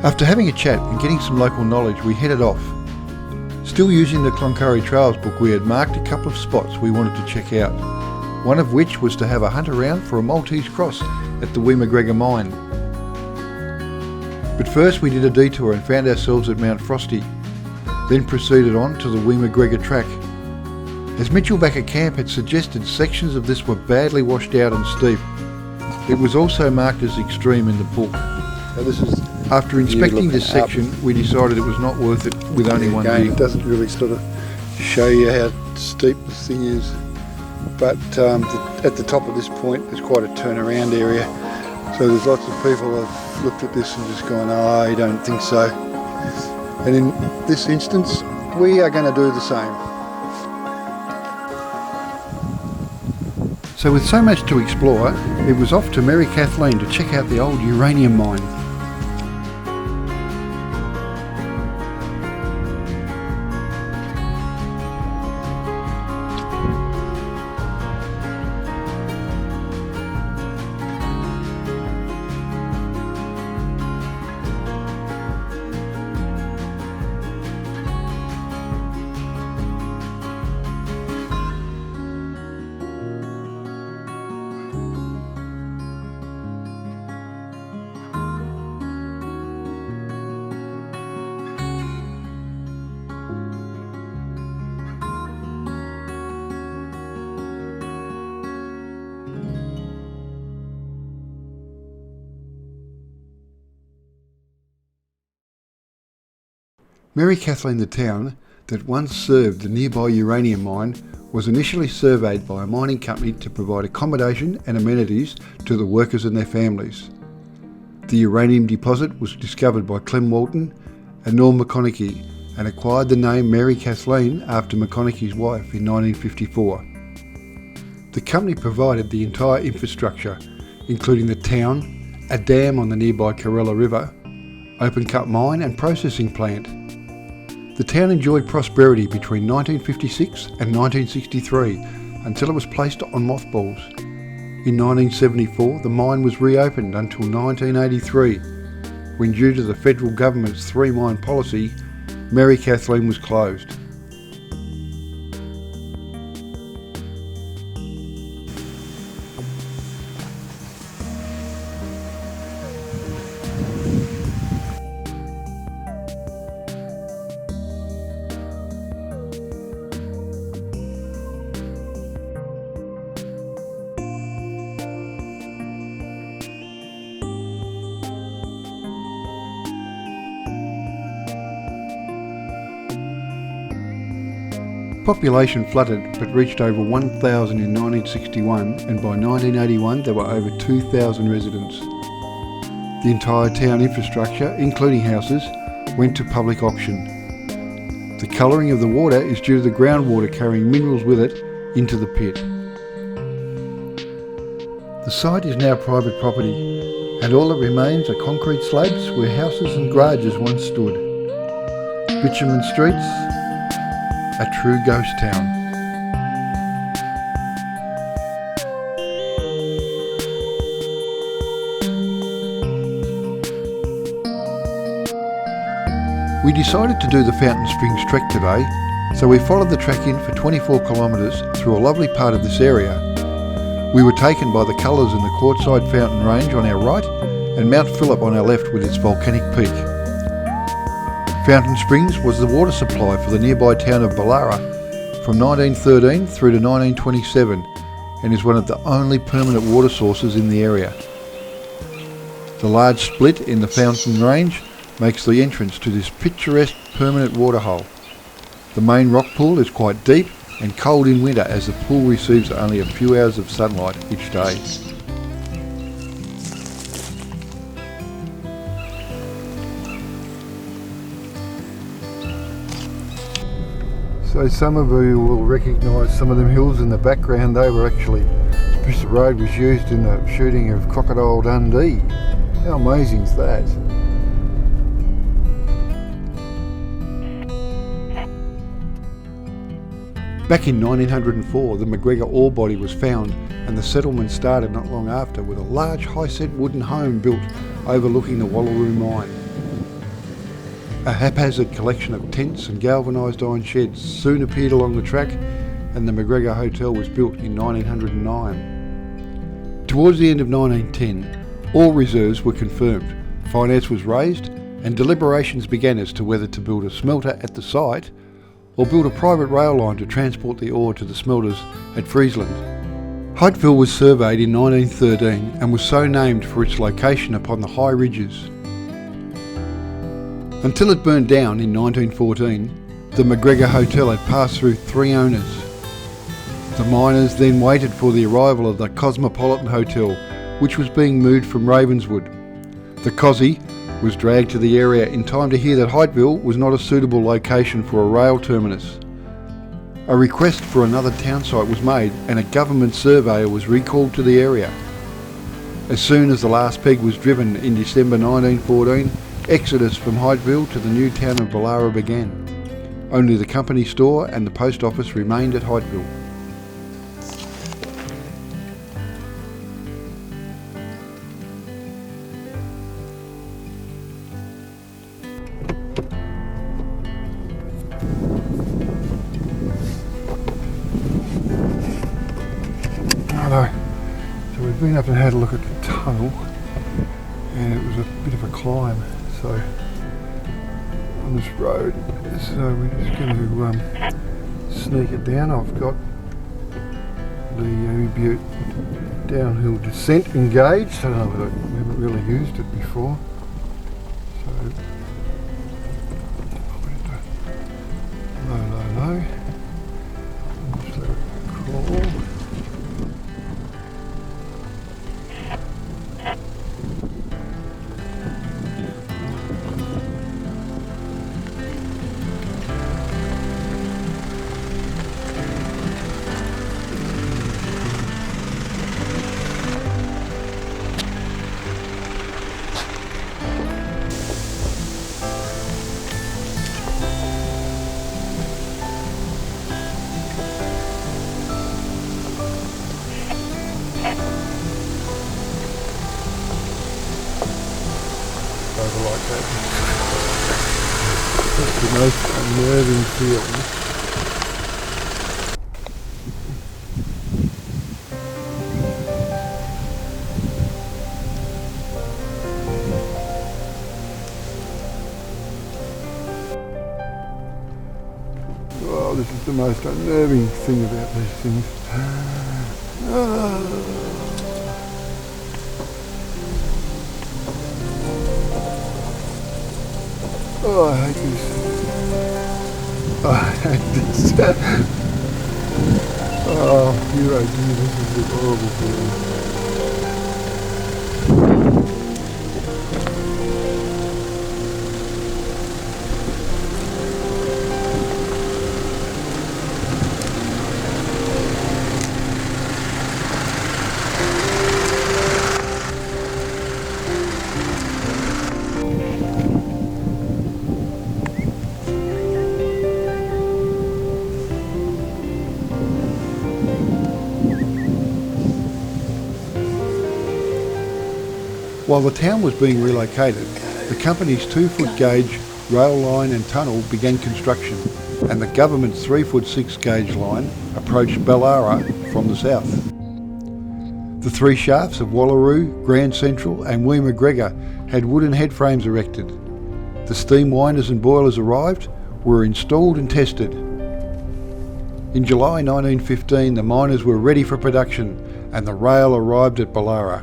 After having a chat and getting some local knowledge, we headed off. Still using the Cloncurry Trails book, we had marked a couple of spots we wanted to check out, one of which was to have a hunt around for a Maltese cross at the MacGregor mine. But first we did a detour and found ourselves at Mount Frosty, then proceeded on to the MacGregor track. As Mitchell back at camp had suggested, sections of this were badly washed out and steep. It was also marked as extreme in the book. So this is After inspecting this section, we decided it was not worth it with only one again, view. it doesn't really sort of show you how steep this thing is, but at the top of this point there's quite a turnaround area, so there's lots of people that have looked at this and just gone, oh, I don't think so. And in this instance we are going to do the same. So with so much to explore, it was off to Mary Kathleen to check out the old uranium mine. Mary Kathleen, the town that once served the nearby uranium mine, was initially surveyed by a mining company to provide accommodation and amenities to the workers and their families. The uranium deposit was discovered by Clem Walton and Norm McConaughey and acquired the name Mary Kathleen after McConaughey's wife in 1954. The company provided the entire infrastructure, including the town, a dam on the nearby Corella River, open-cut mine and processing plant. The town enjoyed prosperity between 1956 and 1963 until it was placed on mothballs. In 1974, the mine was reopened until 1983, when due to the federal government's three-mine policy, Mary Kathleen was closed. Population flooded but reached over 1,000 in 1961, and by 1981 there were over 2,000 residents. The entire town infrastructure, including houses, went to public auction. The colouring of the water is due to the groundwater carrying minerals with it into the pit. The site is now private property, and all that remains are concrete slabs where houses and garages once stood. Bitumen streets, a true ghost town. We decided to do the Fountain Springs trek today, so we followed the track in for 24 kilometres through a lovely part of this area. We were taken by the colours in the Quartzside Fountain Range on our right and Mount Phillip on our left with its volcanic peak. Fountain Springs was the water supply for the nearby town of Lara from 1913 through to 1927 and is one of the only permanent water sources in the area. The large split in the Fountain Range makes the entrance to this picturesque permanent waterhole. The main rock pool is quite deep and cold in winter as the pool receives only a few hours of sunlight each day. So some of you will recognise some of them hills in the background. They were actually, this road was used in the shooting of Crocodile Dundee. How amazing is that? Back in 1904, the MacGregor ore body was found and the settlement started not long after with a large high-set wooden home built overlooking the Wallaroo mine. A haphazard collection of tents and galvanised iron sheds soon appeared along the track, and the MacGregor Hotel was built in 1909. Towards the end of 1910, all reserves were confirmed, finance was raised, and deliberations began as to whether to build a smelter at the site or build a private rail line to transport the ore to the smelters at Friesland. Heightville was surveyed in 1913 and was so named for its location upon the high ridges. Until it burned down in 1914, the MacGregor Hotel had passed through 3 owners. The miners then waited for the arrival of the Cosmopolitan Hotel, which was being moved from Ravenswood. The Cosy was dragged to the area in time to hear that Heightville was not a suitable location for a rail terminus. A request for another town site was made and a government surveyor was recalled to the area. As soon as the last peg was driven in December 1914, exodus from Heightville to the new town of Lara began. Only the company store and the post office remained at Heightville. Hello. So we've been up and had a look at the tunnel, and it was a bit of a climb. So on this road, so we're just going to sneak it down. I've got the Butte downhill descent engaged. I don't know whether we haven't really used it before. So I'll put it low. Just let it crawl. Over like that. That's the most unnerving feeling. Oh, this is the most unnerving thing about these things. Oh, I hate this. Oh, I hate this. Oh, you right here, this is a horrible feeling. While the town was being relocated, the company's 2-foot gauge rail line and tunnel began construction, and the government's 3-foot 6-gauge line approached Ballara from the south. The 3 shafts of Wallaroo, Grand Central and Wee MacGregor had wooden headframes erected. The steam winders and boilers arrived, were installed and tested. In July 1915, the miners were ready for production and the rail arrived at Ballara.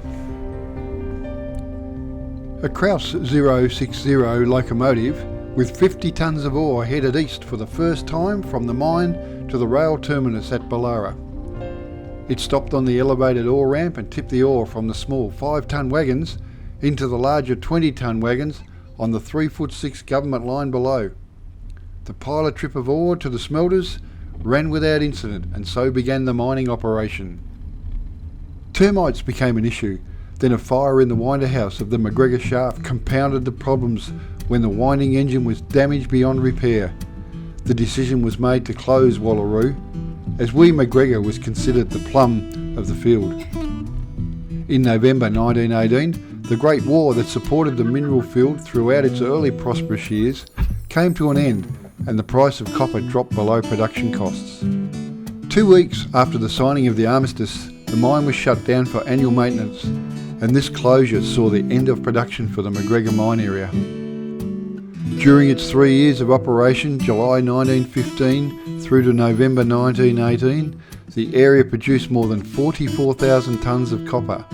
A Krauss 060 locomotive with 50 tonnes of ore headed east for the first time from the mine to the rail terminus at Ballara. It stopped on the elevated ore ramp and tipped the ore from the small 5-tonne wagons into the larger 20-tonne wagons on the 3-foot 6 government line below. The pilot trip of ore to the smelters ran without incident, and so began the mining operation. Termites became an issue. Then a fire in the winder house of the MacGregor shaft compounded the problems when the winding engine was damaged beyond repair. The decision was made to close Wallaroo, as Wee MacGregor was considered the plum of the field. In November 1918, the Great War that supported the mineral field throughout its early prosperous years came to an end and the price of copper dropped below production costs. 2 weeks after the signing of the armistice, the mine was shut down for annual maintenance, and this closure saw the end of production for the MacGregor mine area. During its 3 years of operation, July 1915 through to November 1918, the area produced more than 44,000 tonnes of copper.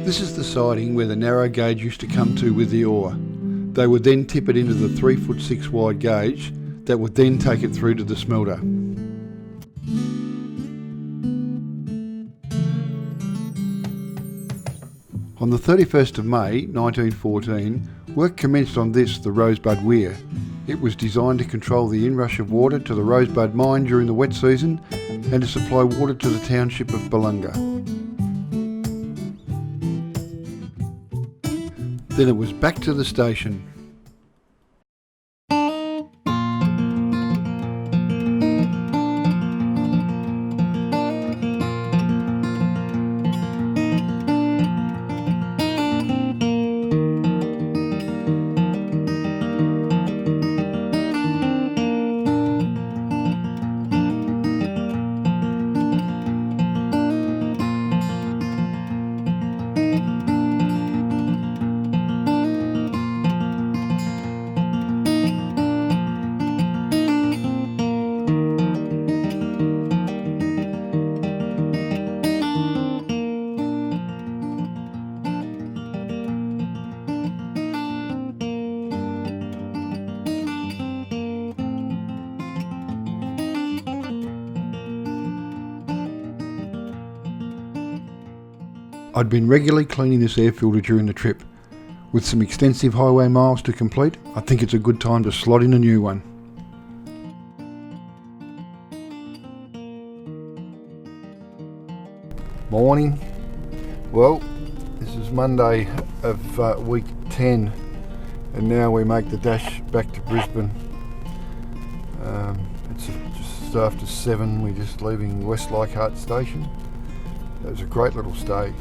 This is the siding where the narrow gauge used to come to with the ore. They would then tip it into the 3'6" wide gauge that would then take it through to the smelter. On the 31st of May 1914, work commenced on this, the Rosebud Weir. It was designed to control the inrush of water to the Rosebud mine during the wet season and to supply water to the township of Balunga. Then it was back to the station. I'd been regularly cleaning this air filter during the trip. With some extensive highway miles to complete, I think it's a good time to slot in a new one. Morning. Well, this is Monday of week 10 and now we make the dash back to Brisbane. It's just after 7, we're just leaving West Leichardt Station. It was a great little stay.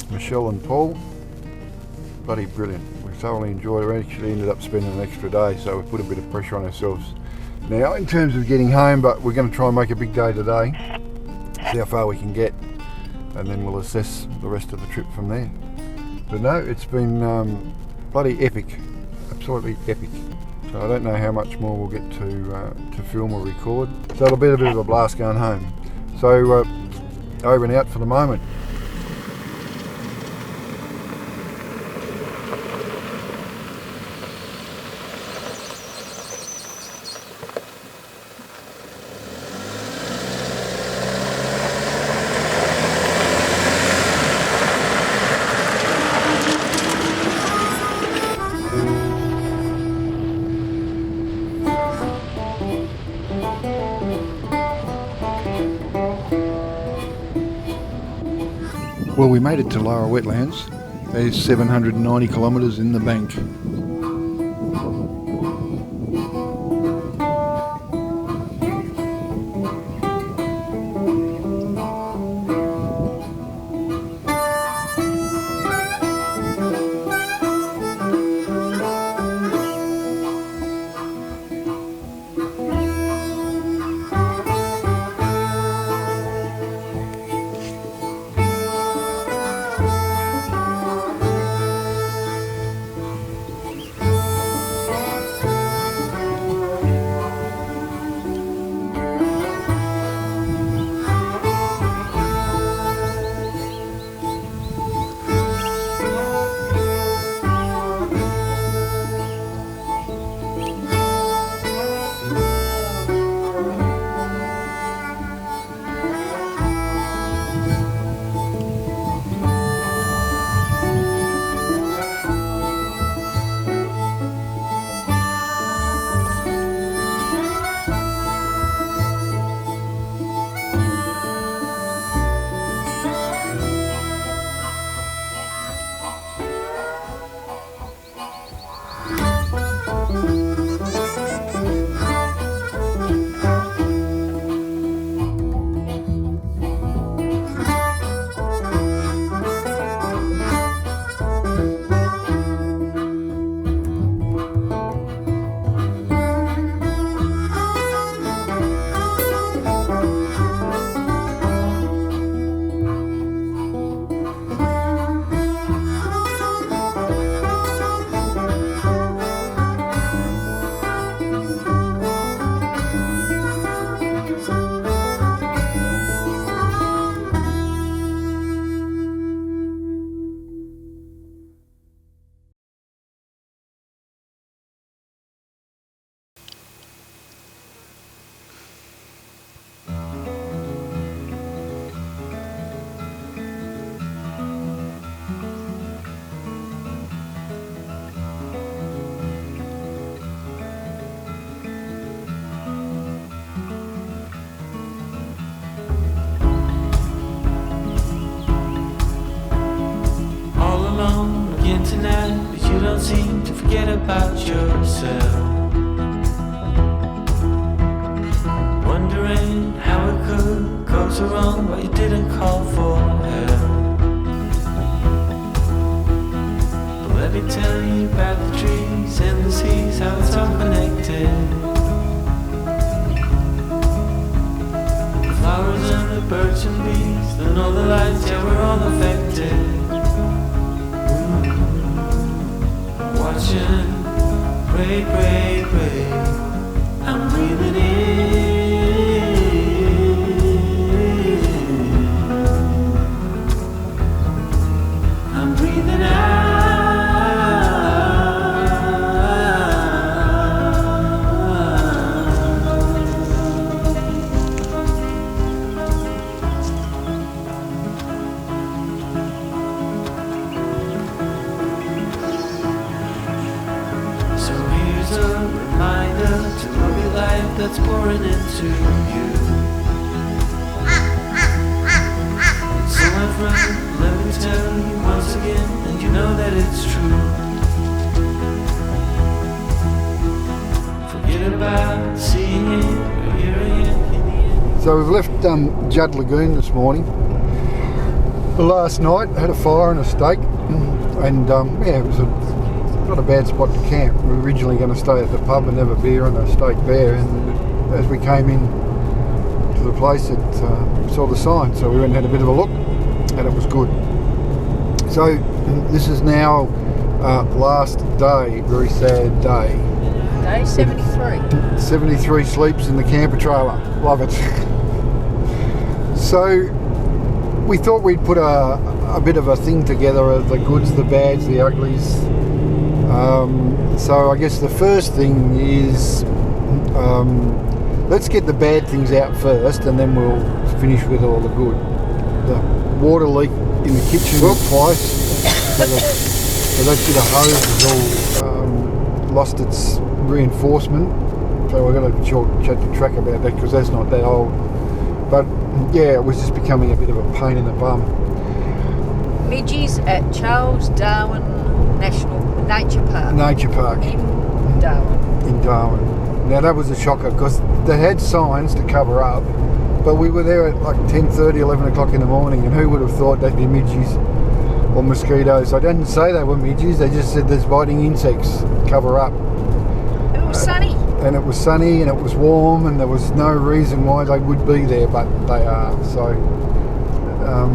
Michelle and Paul, bloody brilliant. We thoroughly enjoyed it. We actually ended up spending an extra day, so we put a bit of pressure on ourselves now in terms of getting home, but we're going to try and make a big day today, see how far we can get, and then we'll assess the rest of the trip from there. But no, it's been bloody epic, absolutely epic. So I don't know how much more we'll get to film or record, so it'll be a bit of a blast going home. So over and out for the moment. Well, we made it to Lara Wetlands. There's 790 kilometres in the bank. internet, but you don't seem to forget about yourself. Wondering how it could go so wrong, but you didn't call for help. But let me tell you about the trees and the seas, how it's all connected. The flowers and the birds and bees, and all the lights, yeah, we're all affected. Watching, pray, pray, pray, I'm breathing in. I'm breathing out. So here's a reminder to love your life that's pouring into you. So my friend, let me tell you once again, and you know that it's true. Forget about seeing it or hearing it in the end. So we've left Judd Lagoon this morning. Last night had a fire and a steak, and yeah, it was not a bad spot to camp. We were originally going to stay at the pub and have a beer and a steak there, and as we came in to the place, it saw the sign, so we went and had a bit of a look, and it was good. So this is now last day, very sad day. Day 73. 73 sleeps in the camper trailer. Love it. So we thought we'd put a bit of a thing together of the goods, the bads, the uglies. So I guess the first thing is let's get the bad things out first, and then we'll finish with all the good. The water leak in the kitchen twice. So that bit of hose has all lost its reinforcement. So we're going to short chat to track about that, because that's not that old. But yeah, it was just becoming a bit of a pain in the bum. Midges at Charles Darwin Nature Park. In Darwin. Now that was a shocker, because they had signs to cover up, but we were there at like 10:30, 11 o'clock in the morning, and who would have thought they'd be midges or mosquitoes? I didn't say they were midges, they just said there's biting insects, cover up. And it was sunny. And it was sunny and it was warm, and there was no reason why they would be there, but they are. So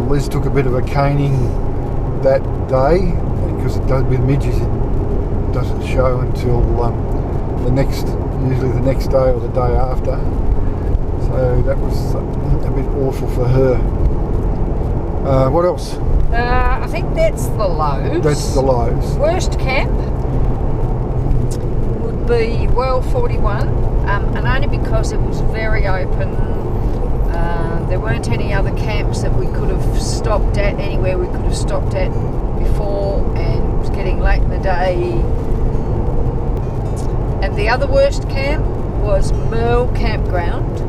Liz took a bit of a caning that day, because it does, with midges it doesn't show until usually the next day or the day after. So that was a bit awful for her. What else? I think that's the lows. That's the lows. Worst camp would be Well 41, and only because it was very open. There weren't any other camps that we could have stopped at, anywhere we could have stopped at before, and it was getting late in the day. And the other worst camp was Merle Campground,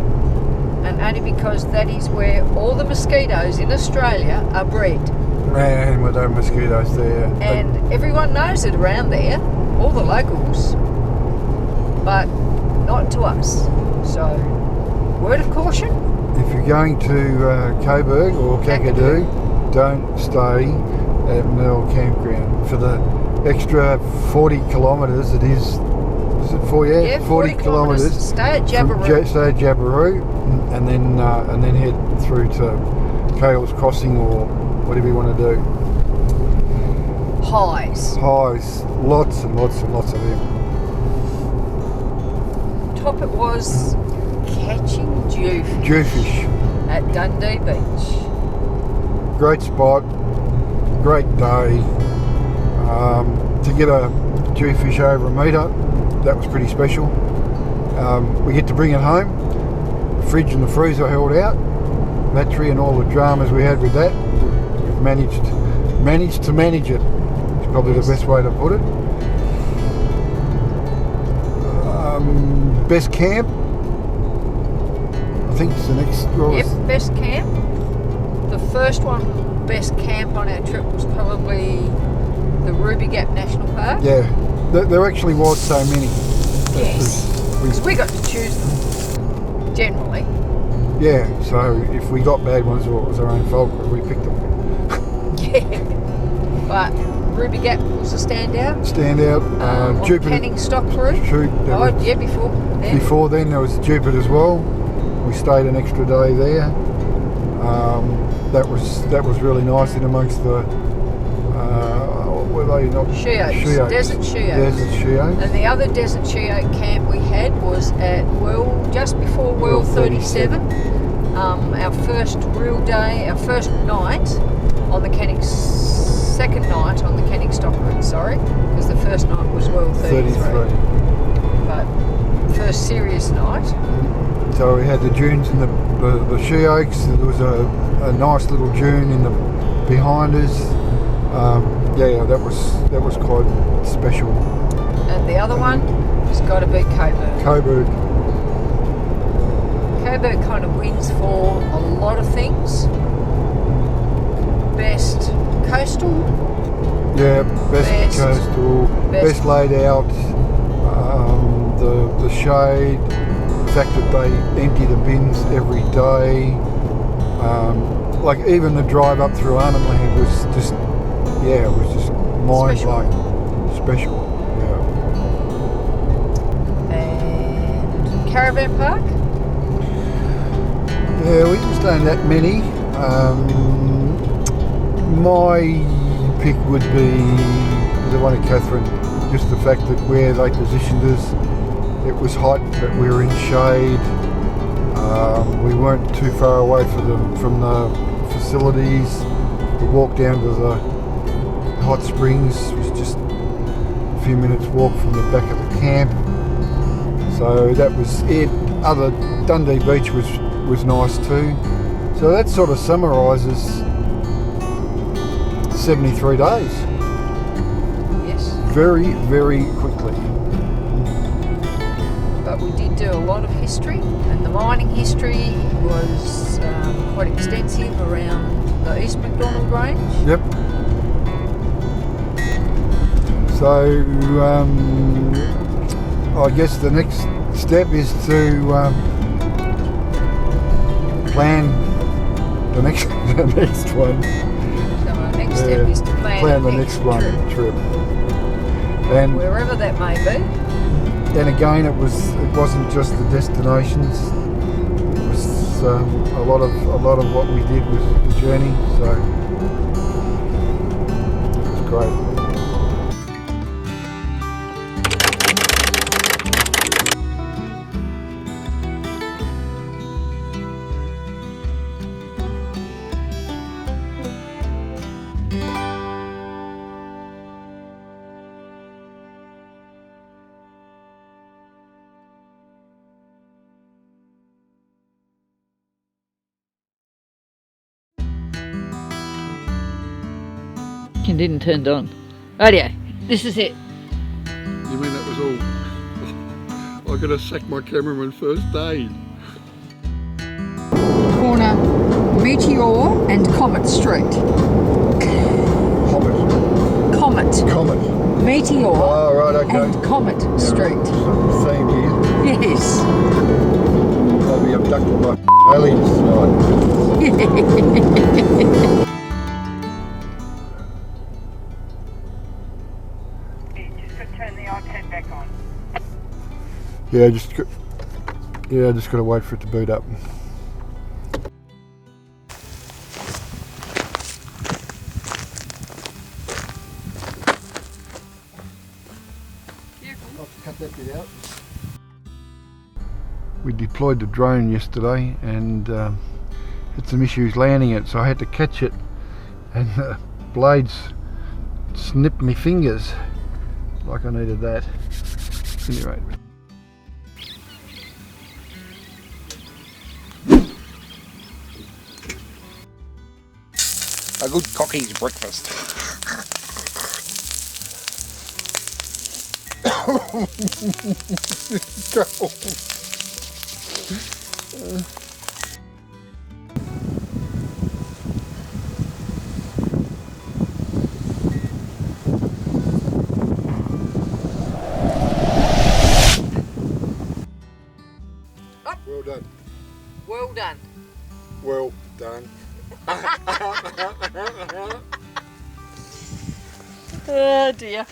and only because that is where all the mosquitoes in Australia are bred. Man, with those mosquitoes there. And everyone knows it around there, all the locals, but not to us. So, word of caution. If you're going to Coburg or Kakadu, don't stay at Merle Campground. For the extra 40 kilometres it is it 40 kilometres. Stay at Jabiru. Stay at Jabiru, and then head through to Cales Crossing or whatever you want to do. Highs. Lots and lots and lots of them. Top it was catching Jewfish. At Dundee Beach. Great spot, great day. To get a jewfish over a metre, that was pretty special. We get to bring it home. The fridge and the freezer held out. Battery and all the dramas we had with that, we've managed to manage it. It's probably the best way to put it. Best camp, I think it's the next. Yep, best camp. The first one, best camp on our trip was probably the Ruby Gap National Park. Yeah, there actually was so many. Yes. Because we got to choose them, generally. Yeah, so if we got bad ones, well, it was our own fault because we picked them. Yeah. But Ruby Gap was a standout. Standout. On Jupiter. Canning Stock Route. Yeah, before then. Before then there was Jupiter as well. We stayed an extra day there. That was really nice in amongst the were they not She Oaks. Desert She Oaks. Desert She Oaks. And the other Desert She Oak camp we had was at just before World 37. Our first real day, our first night on the second night on the Canning Stock Route, sorry, because the first night was World 33. But first serious night. So we had the dunes in the She Oaks. There was a nice little dune in the behind us. Yeah, that was quite special. And the other one has got to be Coburg. Coburg kind of wins for a lot of things. Best coastal. Yeah, best coastal, best laid out. The shade, the fact that they empty the bins every day. Like even the drive up through Arnhem Land was just, yeah, it was just mind blowing, special. Yeah. And Caravan Park. Yeah, we didn't stay in that many. My pick would be the one at Catherine. Just the fact that where they positioned us, it was hot, but we were in shade. We weren't too far away from the facilities. The walk down to the hot springs was just a few minutes walk from the back of the camp. So that was it. Other Dundee Beach was nice too. So that sort of summarises 73 days. Yes. Very, very quickly. But we did do a lot of history, and the mining history was quite extensive around the East McDonald Range. Yep. So I guess the next step is to plan the next one. So our next step is to plan the next trip. And wherever that may be. And again, it wasn't just the destinations. It was a lot of what we did was the journey. So it was great. It didn't turn on. Rightio, this is it. You mean that was all? I gotta sack my cameraman first day. Corner Meteor and Comet Street. Comet. Meteor and Comet Street. Same here. Yes. I'll be abducted by aliens tonight. Yeah, just gotta wait for it to boot up. I'll cut that bit out. We deployed the drone yesterday and had some issues landing it, so I had to catch it, and the blades snipped me fingers like I needed that. Anyway. A good cockie's breakfast. Well done. Well done. Well done. Oh dear.